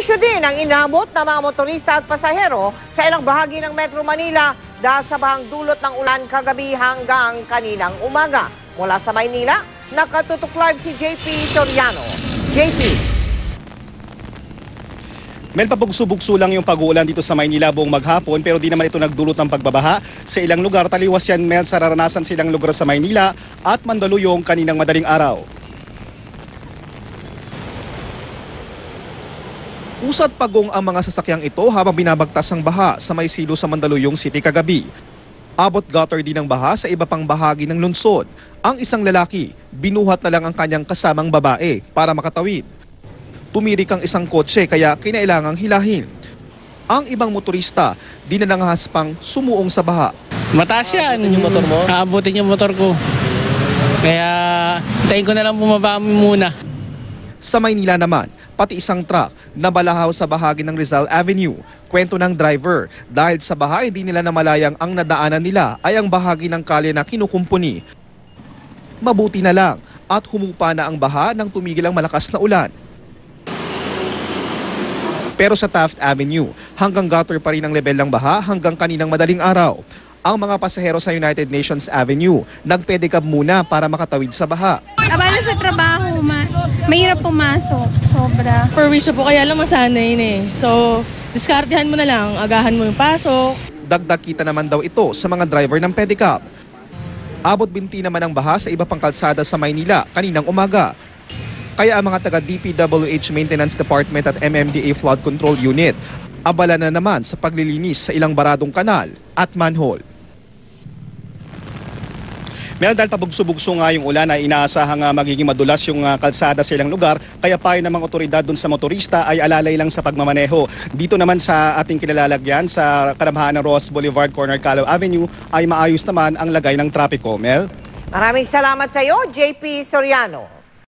Serbisyo din ang inabot ng mga motorista at pasahero sa ilang bahagi ng Metro Manila dahil sa bahang dulot ng ulan kagabi hanggang kaninang umaga. Mula sa Maynila, nakatutok live si JP Soriano. JP. Mel, pabugso-bugso lang yung pag-uulan dito sa Maynila buong maghapon pero di naman ito nagdulot ng pagbabaha. Sa ilang lugar, taliwas yan, Mel, sa naranasan silang lugar sa Maynila at Mandaluyong kaninang madaling araw. Usad pagong ang mga sasakyang ito habang binabagtas ang baha sa may silo sa Mandaluyong City kagabi. Abot gutter din ang baha sa iba pang bahagi ng lungsod. Ang isang lalaki, binuhat na lang ang kanyang kasamang babae para makatawid. Tumirik ang isang kotse kaya kinailangang hilahin. Ang ibang motorista, di na nangahas pang sumuong sa baha. Mataas yan. Yung motor mo? Aabutin yung motor ko. Kaya hintayin ko na lang bumaba muna. Sa Maynila naman, pati isang truck nabalahaw sa bahagi ng Rizal Avenue. Kwento ng driver, dahil sa baha di nila namalayang ang nadaanan nila ay ang bahagi ng kalye na kinukumpuni. Mabuti na lang at humupa na ang baha nang tumigil ang malakas na ulan. Pero sa Taft Avenue, hanggang gutter pa rin ang level ng baha hanggang kaninang madaling araw. Ang mga pasahero sa United Nations Avenue nagpedicab muna para makatawid sa baha. Abala sa trabaho, mahirap pumasok, sobra. Perwisyo po kaya lang masanay na eh. So, diskartehan mo na lang, agahan mo yung pasok. Dagdag kita naman daw ito sa mga driver ng pedicab. Abot binti naman ang baha sa iba pang kalsada sa Maynila kaninang umaga. Kaya ang mga taga DPWH Maintenance Department at MMDA Flood Control Unit abala na naman sa paglilinis sa ilang baradong kanal at manhole. Meron dahil pabugso-bugso nga yung ulan ay inaasahang magiging madulas yung kalsada sa ilang lugar. Kaya payo ng mga otoridad dun sa motorista ay alalay lang sa pagmamaneho. Dito naman sa ating kinalalagyan sa karamhahan ng Ross Boulevard, Corner Calao Avenue ay maayos naman ang lagay ng trapiko. Mel? Maraming salamat sa iyo, JP Soriano.